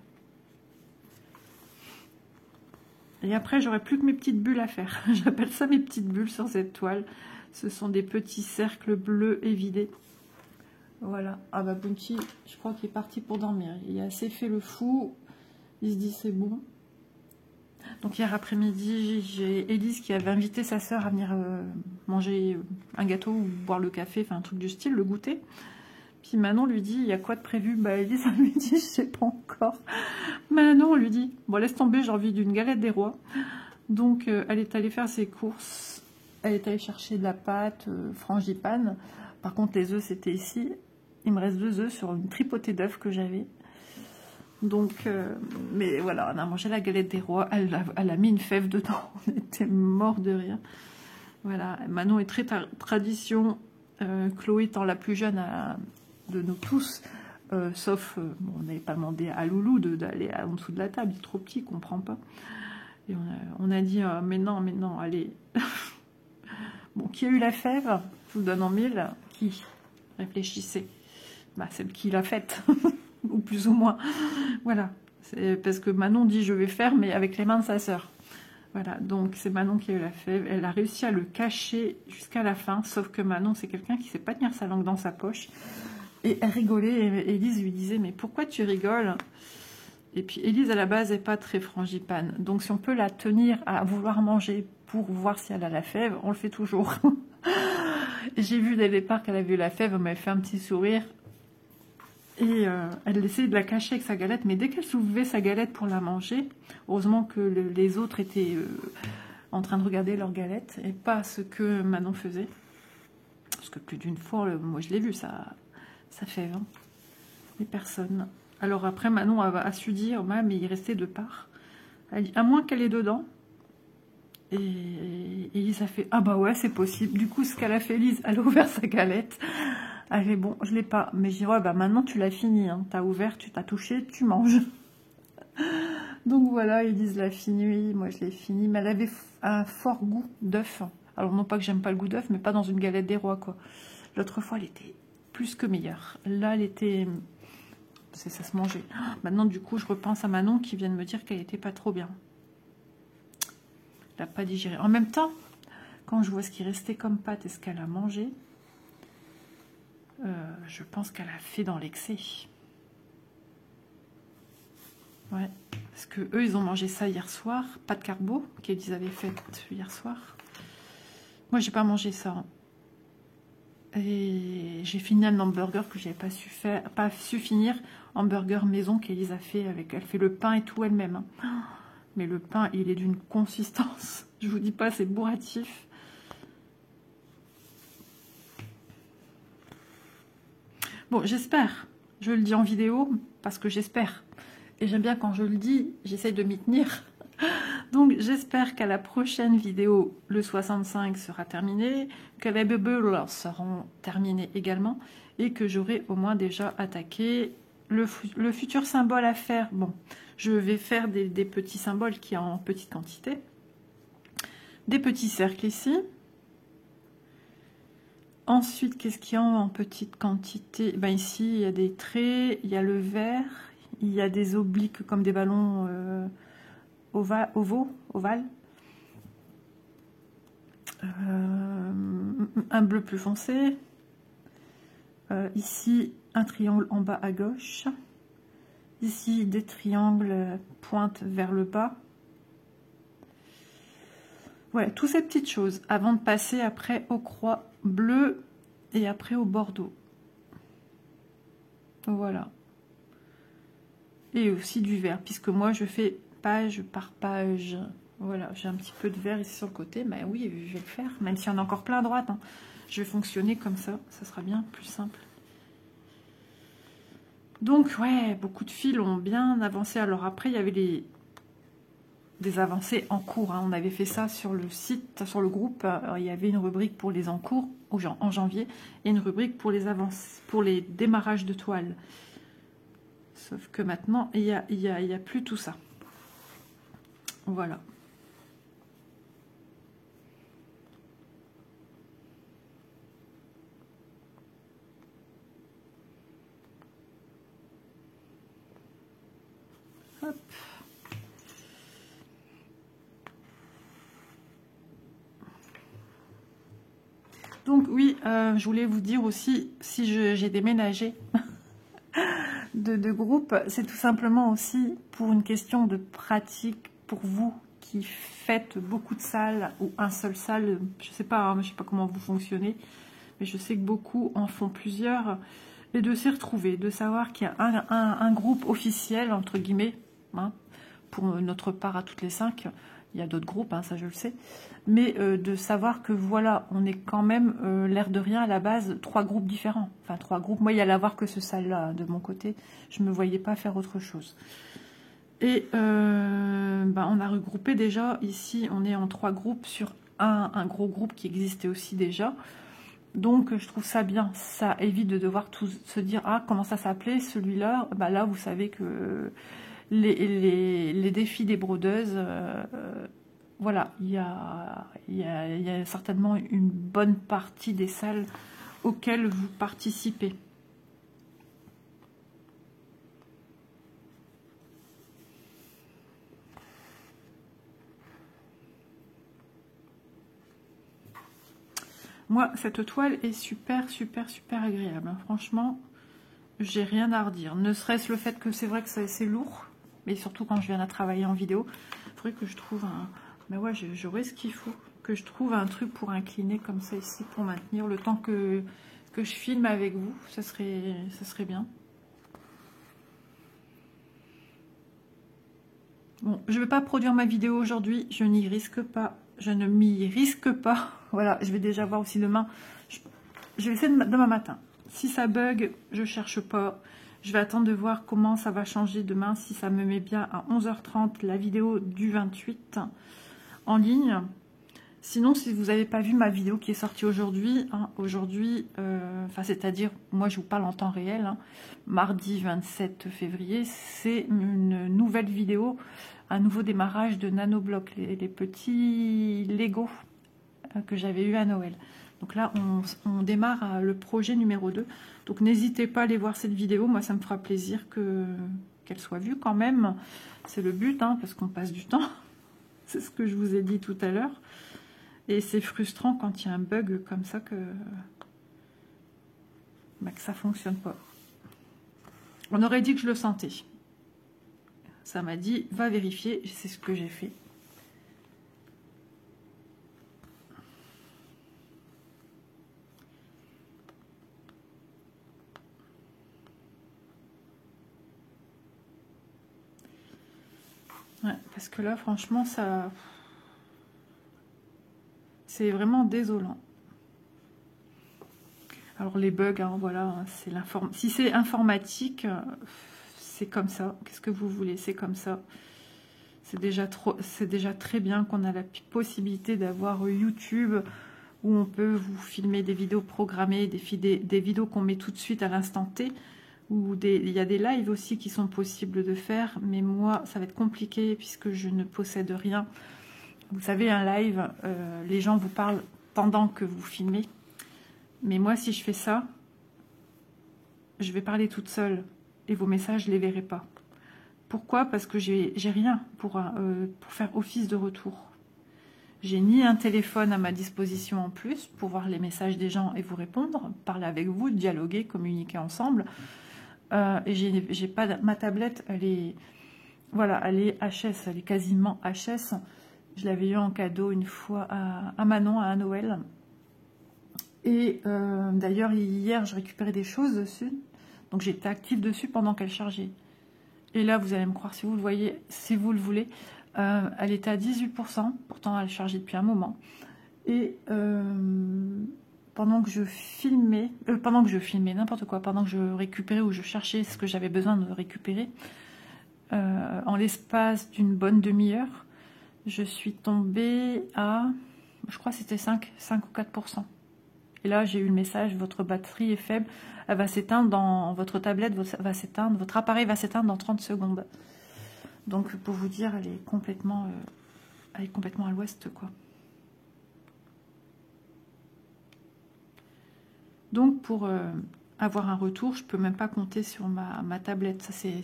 Et après, j'aurai plus que mes petites bulles à faire. J'appelle ça mes petites bulles sur cette toile. Ce sont des petits cercles bleus évidés. Voilà. Ah bah, Bunty, je crois qu'il est parti pour dormir. Il a assez fait le fou. Il se dit c'est bon. Donc hier après-midi, j'ai Élise qui avait invité sa sœur à venir manger un gâteau ou boire le café, enfin un truc du style, le goûter. Puis Manon lui dit, il y a quoi de prévu? Bah Élise lui dit, je sais pas encore. Manon lui dit, bon laisse tomber, j'ai envie d'une galette des rois. Donc elle est allée faire ses courses, elle est allée chercher de la pâte, frangipane. Par contre les œufs c'était ici. Il me reste 2 œufs sur une tripotée d'œufs que j'avais. Donc, mais voilà, on a mangé la galette des rois, elle a mis une fève dedans, on était mort de rire. Voilà, Manon est très tradition, Chloé étant la plus jeune de nous tous, sauf, bon, on n'avait pas demandé à Loulou d'aller en dessous de la table, il est trop petit, il ne comprend pas. Et on a dit, mais non, allez. Bon, qui a eu la fève? Je vous donne en mille, qui? Réfléchissez. Bah, celle qui l'a faite. Ou plus ou moins. Voilà. C'est parce que Manon dit je vais faire, mais avec les mains de sa sœur. Voilà. Donc c'est Manon qui a eu la fève. Elle a réussi à le cacher jusqu'à la fin. Sauf que Manon, c'est quelqu'un qui ne sait pas tenir sa langue dans sa poche. Et elle rigolait. Et Élise lui disait mais pourquoi tu rigoles? Et puis Élise à la base n'est pas très frangipane. Donc si on peut la tenir à vouloir manger pour voir si elle a la fève, on le fait toujours. J'ai vu dès le départ qu'elle avait eu la fève. Elle m'avait fait un petit sourire. Et elle essayait de la cacher avec sa galette, mais dès qu'elle soulevait sa galette pour la manger, heureusement que les autres étaient en train de regarder leur galette, et pas ce que Manon faisait. Parce que plus d'une fois, moi je l'ai vu, ça fait hein, les personnes. Alors après, Manon a su dire, mais il restait 2 parts. Elle dit, à moins qu'elle est dedans. Et Elise a fait, ah bah ouais, c'est possible. Du coup, ce qu'elle a fait, Elise, elle a ouvert sa galette. Elle fait, bon, je l'ai pas. Mais je dis, ouais, bah maintenant tu l'as fini. Hein. Tu as ouvert, tu t'as touché, tu manges. Donc voilà, Élise l'a fini. Moi, je l'ai fini. Mais elle avait un fort goût d'œuf. Alors, non pas que j'aime pas le goût d'œuf, mais pas dans une galette des rois, quoi. L'autre fois, elle était plus que meilleure. Là, elle était... ça se mangeait. Maintenant, du coup, je repense à Manon qui vient de me dire qu'elle était pas trop bien. Elle n'a pas digéré. En même temps, quand je vois ce qui restait comme pâte et ce qu'elle a mangé... je pense qu'elle a fait dans l'excès. Ouais, parce que eux, ils ont mangé ça hier soir, pas de carbo qu'ils avaient fait hier soir. Moi, j'ai pas mangé ça. Et j'ai fini un hamburger que j'avais pas su finir, hamburger maison qu'Élise a fait avec. Elle fait le pain et tout elle-même. Hein. Mais le pain, il est d'une consistance. Je vous dis pas, c'est bourratif. Bon, j'espère. Je le dis en vidéo parce que j'espère. Et j'aime bien quand je le dis, j'essaye de m'y tenir. Donc, j'espère qu'à la prochaine vidéo, le 65 sera terminé, que les bubbles seront terminés également, et que j'aurai au moins déjà attaqué le futur symbole à faire. Bon, je vais faire des petits symboles qui sont en petite quantité. Des petits cercles ici. Ensuite, qu'est-ce qu'il y a en petite quantité? Ben ici, il y a des traits, il y a le vert, il y a des obliques comme des ballons ovales. Un bleu plus foncé. Ici, un triangle en bas à gauche. Ici, des triangles pointent vers le bas. Ouais, toutes ces petites choses avant de passer après aux croix bleues et après au bordeaux. Voilà. Et aussi du vert, puisque moi je fais page par page. Voilà, j'ai un petit peu de vert ici sur le côté. Mais oui, je vais le faire, même s'il y en a encore plein à droite. Hein. Je vais fonctionner comme ça sera bien plus simple. Donc, ouais, beaucoup de fils ont bien avancé. Alors après, il y avait des avancées en cours. Hein. On avait fait ça sur le site, sur le groupe. Il y avait une rubrique pour les en cours en janvier et une rubrique pour les pour les démarrages de toile. Sauf que maintenant, il y a plus tout ça. Voilà. Hop. Donc oui, je voulais vous dire aussi, si j'ai déménagé de groupe, c'est tout simplement aussi pour une question de pratique pour vous qui faites beaucoup de salles ou un seul salle, je sais pas, hein, je sais pas comment vous fonctionnez, mais je sais que beaucoup en font plusieurs, et de s'y retrouver, de savoir qu'il y a un groupe officiel, entre guillemets, hein, pour notre part à toutes les 5, il y a d'autres groupes, hein, ça je le sais, mais de savoir que voilà, on est quand même, l'air de rien, à la base, 3 groupes différents. Enfin, 3 groupes, moi il y allait avoir que ce salle-là, de mon côté, je ne me voyais pas faire autre chose. Et on a regroupé déjà, ici on est en 3 groupes sur un gros groupe qui existait aussi déjà. Donc je trouve ça bien, ça évite de devoir tous se dire, ah comment ça s'appelait celui-là, bah là vous savez que les défis des brodeuses, voilà, il y a certainement une bonne partie des salles auxquelles vous participez. Moi, cette toile est super, super, super agréable. Hein. Franchement, j'ai rien à redire. Ne serait-ce le fait que c'est vrai que c'est lourd, mais surtout quand je viens à travailler en vidéo, il faudrait que je trouve un... Mais ouais, j'aurais ce qu'il faut. Que je trouve un truc pour incliner comme ça ici, pour maintenir le temps que je filme avec vous. Ça serait bien. Bon, je ne vais pas produire ma vidéo aujourd'hui. Je n'y risque pas. Je ne m'y risque pas. Voilà, je vais déjà voir aussi demain. Je vais essayer demain matin. Si ça bug, je cherche pas. Je vais attendre de voir comment ça va changer demain. Si ça me met bien à 11h30 la vidéo du 28 en ligne. Sinon, si vous n'avez pas vu ma vidéo qui est sortie aujourd'hui, hein, c'est-à-dire, moi je vous parle en temps réel, hein, mardi 27 février, c'est une nouvelle vidéo, un nouveau démarrage de Nanobloc, les petits Lego que j'avais eu à Noël. Donc là, on démarre le projet numéro 2. Donc n'hésitez pas à aller voir cette vidéo, moi ça me fera plaisir qu'elle soit vue quand même. C'est le but, hein, parce qu'on passe du temps. C'est ce que je vous ai dit tout à l'heure. Et c'est frustrant quand il y a un bug comme ça que ça fonctionne pas. On aurait dit que je le sentais. Ça m'a dit, va vérifier, c'est ce que j'ai fait. Ouais, parce que là, franchement, ça... C'est vraiment désolant. Alors les bugs, hein, voilà, si c'est informatique, c'est comme ça. Qu'est-ce que vous voulez? C'est comme ça. C'est déjà très bien qu'on a la possibilité d'avoir YouTube où on peut vous filmer des vidéos programmées, des vidéos qu'on met tout de suite à l'instant T. Il y a des lives aussi qui sont possibles de faire, mais moi, ça va être compliqué puisque je ne possède rien. Vous savez, un live, les gens vous parlent pendant que vous filmez. Mais moi, si je fais ça, je vais parler toute seule. Et vos messages, je ne les verrai pas. Pourquoi? Parce que j'ai rien pour faire office de retour. J'ai ni un téléphone à ma disposition en plus pour voir les messages des gens et vous répondre, parler avec vous, dialoguer, communiquer ensemble. Et j'ai pas ma tablette, elle est HS, elle est quasiment HS. Je l'avais eu en cadeau une fois à Manon, à Noël. Et d'ailleurs, hier, je récupérais des choses dessus. Donc, j'étais active dessus pendant qu'elle chargeait. Et là, vous allez me croire, si vous le voyez, si vous le voulez, elle était à 18%. Pourtant, elle chargeait depuis un moment. Et pendant que je filmais, n'importe quoi, pendant que je récupérais ou je cherchais ce que j'avais besoin de récupérer, en l'espace d'une bonne demi-heure, je suis tombée à, je crois que c'était 5 ou 4%. Et là, j'ai eu le message, votre batterie est faible, elle va s'éteindre dans votre tablette, va s'éteindre, votre appareil va s'éteindre dans 30 secondes. Donc, pour vous dire, elle est complètement à l'ouest, quoi. Donc, pour avoir un retour, je peux même pas compter sur ma tablette. Ça, c'est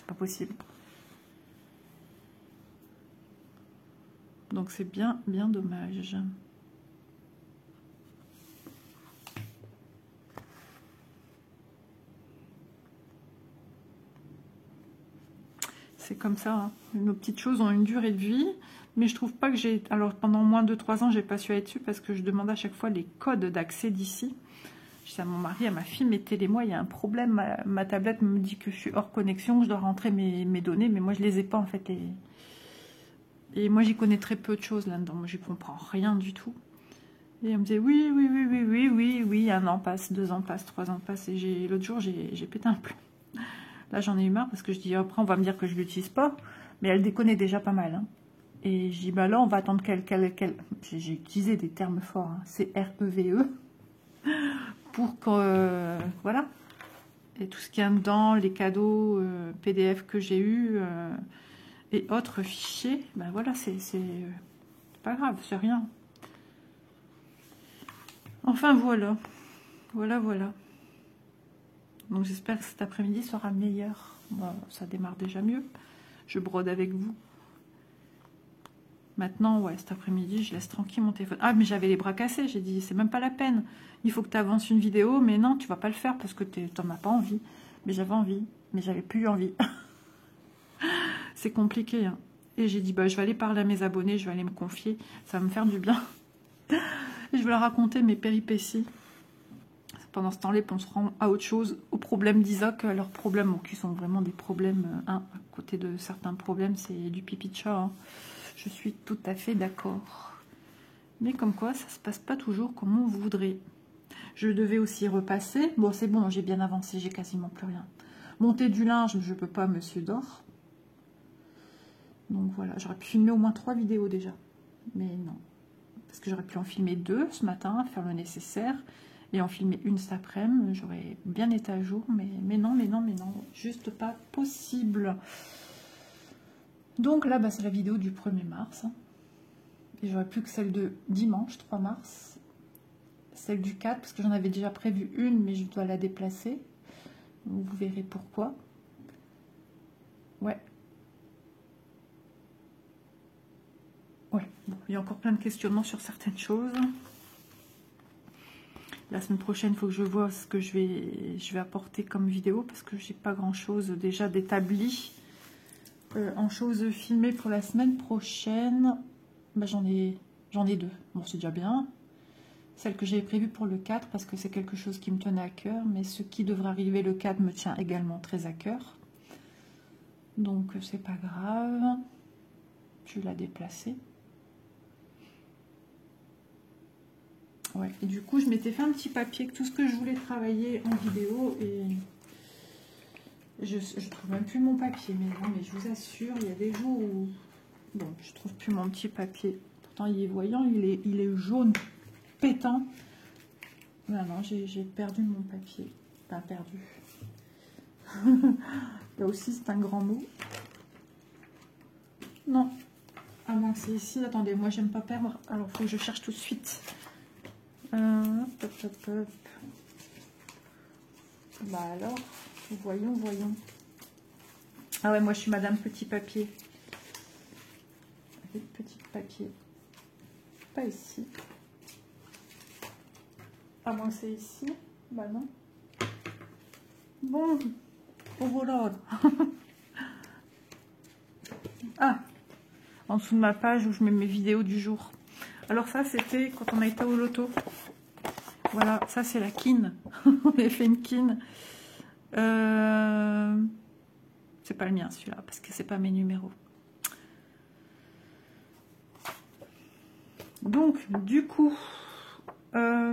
pas possible. Donc, c'est bien dommage. C'est comme ça, hein. Nos petites choses ont une durée de vie, mais je trouve pas que j'ai... Alors, pendant moins de 3 ans, j'ai pas su aller dessus parce que je demande à chaque fois les codes d'accès d'ici. Je dis à mon mari, à ma fille, mettez-les-moi, il y a un problème. Ma tablette me dit que je suis hors connexion, je dois rentrer mes données, mais moi, je les ai pas, en fait. Et moi, j'y connais très peu de choses là-dedans. Moi, j'y comprends rien du tout. Et elle me disait, oui, 1 an passe, 2 ans passe, 3 ans passe. Et l'autre jour, j'ai pété un plomb. Là, j'en ai eu marre parce que je dis, après, on va me dire que je l'utilise pas. Mais elle déconne déjà pas mal. Hein. Et je dis, bah là, on va attendre qu'elle... J'ai utilisé des termes forts. Hein. C'est REVE. Pour que... voilà. Et tout ce qu'il y a dedans, les cadeaux PDF que j'ai eus et autres fichiers, ben voilà, c'est pas grave, c'est rien. Enfin, voilà. Voilà. Donc, j'espère que cet après-midi sera meilleur. Bon, ça démarre déjà mieux. Je brode avec vous. Maintenant, ouais, cet après-midi, je laisse tranquille mon téléphone. Ah, mais j'avais les bras cassés. J'ai dit, c'est même pas la peine. Il faut que tu avances une vidéo. Mais non, tu vas pas le faire parce que t'en as pas envie. Mais j'avais envie. Mais j'avais plus envie. C'est compliqué. Hein. Et j'ai dit, bah, je vais aller parler à mes abonnés. Je vais aller me confier. Ça va me faire du bien. Et je vais leur raconter mes péripéties. Pendant ce temps-là, on se rend à autre chose, aux problèmes d'Isaac, leurs problèmes, qui sont vraiment des problèmes, à côté de certains problèmes, c'est du pipi de chat. Hein. Je suis tout à fait d'accord. Mais comme quoi, ça se passe pas toujours comme on voudrait. Je devais aussi repasser. Bon, c'est bon, j'ai bien avancé, j'ai quasiment plus rien. Monter du linge, je peux pas, monsieur dort. Donc voilà, j'aurais pu filmer au moins 3 vidéos déjà. Mais non. Parce que j'aurais pu en filmer 2 ce matin, faire le nécessaire. Et en filmer une cet après-midi, j'aurais bien été à jour, mais non, juste pas possible. Donc là, bah, c'est la vidéo du 1er mars. Et j'aurais plus que celle de dimanche, 3 mars. Celle du 4, parce que j'en avais déjà prévu une, mais je dois la déplacer. Donc, vous verrez pourquoi. Ouais. Ouais, bon, il y a encore plein de questionnements sur certaines choses. La semaine prochaine, il faut que je vois ce que je vais apporter comme vidéo parce que j'ai pas grand chose déjà d'établi en choses filmées pour la semaine prochaine. Bah, j'en ai 2. Bon, c'est déjà bien. Celle que j'avais prévue pour le 4 parce que c'est quelque chose qui me tenait à cœur, mais ce qui devrait arriver le 4 me tient également très à cœur. Donc, c'est pas grave. Je vais la déplacer. Ouais, et du coup, je m'étais fait un petit papier avec tout ce que je voulais travailler en vidéo et je trouve même plus mon papier. Mais non, mais je vous assure, il y a des jours où... Bon, je trouve plus mon petit papier. Pourtant, il est voyant, il est jaune, pétant. Non, j'ai perdu mon papier. Pas perdu. Là aussi, c'est un grand mot. Non. Ah non, c'est ici. Attendez, moi, j'aime pas perdre. Alors, il faut que je cherche tout de suite. Hop. Bah alors, voyons. Ah ouais, moi je suis madame petit papier. Avec petit papier. Pas ici. Ah moi c'est ici. Bah non. Bon. Oh voilà. Ah. En dessous de ma page où je mets mes vidéos du jour. Alors ça c'était quand on a été au loto. Voilà, ça c'est la quine. On avait fait une quine. C'est pas le mien celui-là, parce que c'est pas mes numéros. Donc, du coup, Ah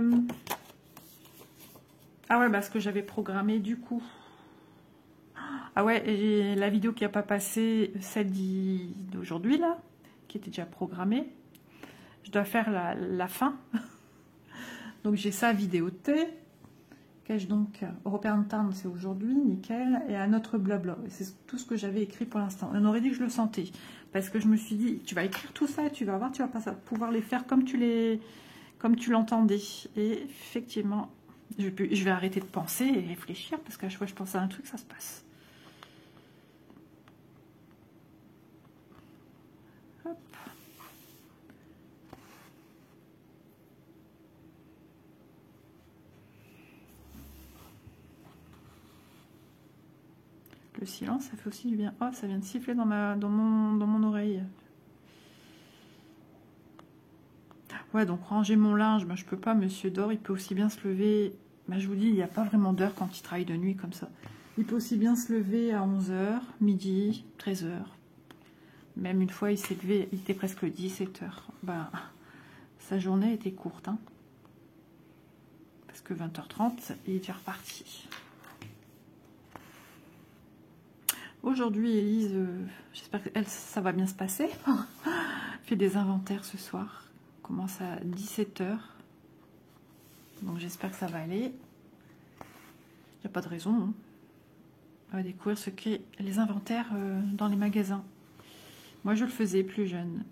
ouais, ce que j'avais programmé du coup. Ah ouais, et la vidéo qui n'a pas passé, celle d'aujourd'hui là, qui était déjà programmée. Je dois faire la fin. Donc j'ai ça vidéoté. Qu'ai-je donc? European Town, c'est aujourd'hui, nickel. Et un autre blabla. C'est tout ce que j'avais écrit pour l'instant. On aurait dit que je le sentais. Parce que je me suis dit, tu vas écrire tout ça et tu vas voir, tu vas pas pouvoir les faire comme tu l'entendais. Et effectivement, je vais arrêter de penser et réfléchir. Parce qu'à chaque fois que je pense à un truc, ça se passe. Hop. Le silence, ça fait aussi du bien. Oh, ça vient de siffler dans mon oreille. Ouais, donc ranger mon linge, je peux pas, monsieur dort, il peut aussi bien se lever. Je vous dis, il n'y a pas vraiment d'heure quand il travaille de nuit comme ça. Il peut aussi bien se lever à 11 h, midi, 13 h. Même une fois, il s'est levé, il était presque 17 h. Sa journée était courte, hein. Parce que 20 h 30, il est déjà reparti. Aujourd'hui, Élise, j'espère que ça va bien se passer. Fait des inventaires ce soir. On commence à 17 h. Donc j'espère que ça va aller. Il n'y a pas de raison. Hein. On va découvrir ce qu'est les inventaires dans les magasins. Moi, je le faisais plus jeune.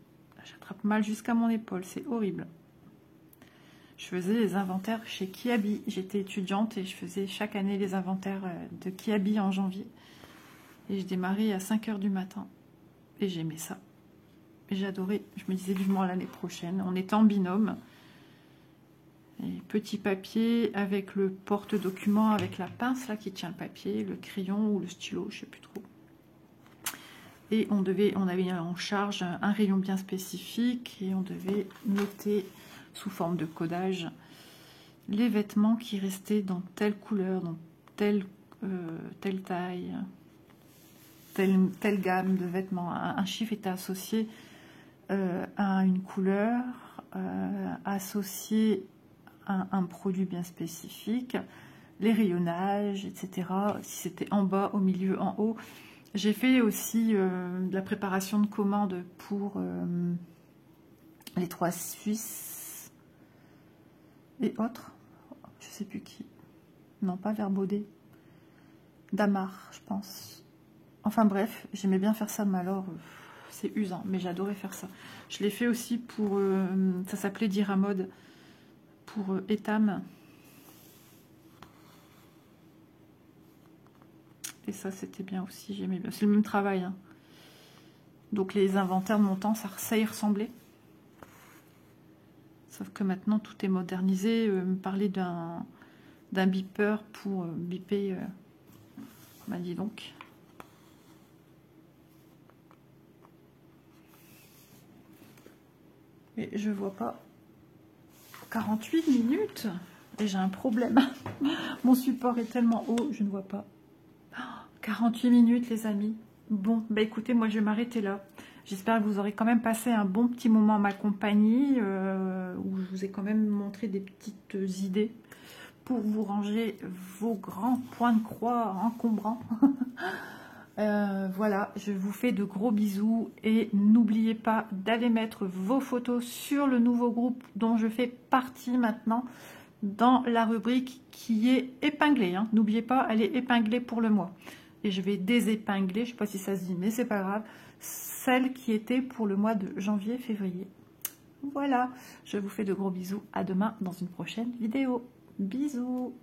J'attrape mal jusqu'à mon épaule. C'est horrible. Je faisais les inventaires chez Kiabi. J'étais étudiante et je faisais chaque année les inventaires de Kiabi en janvier. Et je démarrais à 5 h du matin. Et j'aimais ça. Et j'adorais. Je me disais vivement l'année prochaine. On était en binôme. Et petit papier avec le porte-document, avec la pince là qui tient le papier, le crayon ou le stylo, je sais plus trop. Et on avait en charge un rayon bien spécifique et on devait noter sous forme de codage les vêtements qui restaient dans telle couleur, dans telle taille, telle gamme de vêtements. Un chiffre était associé à une couleur, associé un produit bien spécifique, les rayonnages, etc. Si c'était en bas, au milieu, en haut. J'ai fait aussi de la préparation de commandes pour les 3 Suisses et autres. Je sais plus qui. Non, pas Verbaudet. Damar, je pense. Enfin bref, j'aimais bien faire ça, mais alors c'est usant. Mais j'adorais faire ça. Je l'ai fait aussi pour... ça s'appelait Diramode. Pour Etam. Et ça, c'était bien aussi, j'aimais bien. C'est le même travail. Hein. Donc les inventaires de mon temps, ça y ressemblait. Sauf que maintenant, tout est modernisé. Me parler d'un beeper pour biper, dis donc. Et je vois pas 48 minutes. Et j'ai un problème. Mon support est tellement haut, je ne vois pas. 48 minutes, les amis. Bon, écoutez, moi, je vais m'arrêter là. J'espère que vous aurez quand même passé un bon petit moment à ma compagnie, où je vous ai quand même montré des petites idées pour vous ranger vos grands points de croix encombrants. Voilà, je vous fais de gros bisous et n'oubliez pas d'aller mettre vos photos sur le nouveau groupe dont je fais partie maintenant dans la rubrique qui est épinglée. Hein. N'oubliez pas, elle est épinglée pour le mois. Et je vais désépingler, je ne sais pas si ça se dit, mais c'est pas grave, celle qui était pour le mois de janvier-février. Voilà, je vous fais de gros bisous. À demain dans une prochaine vidéo. Bisous.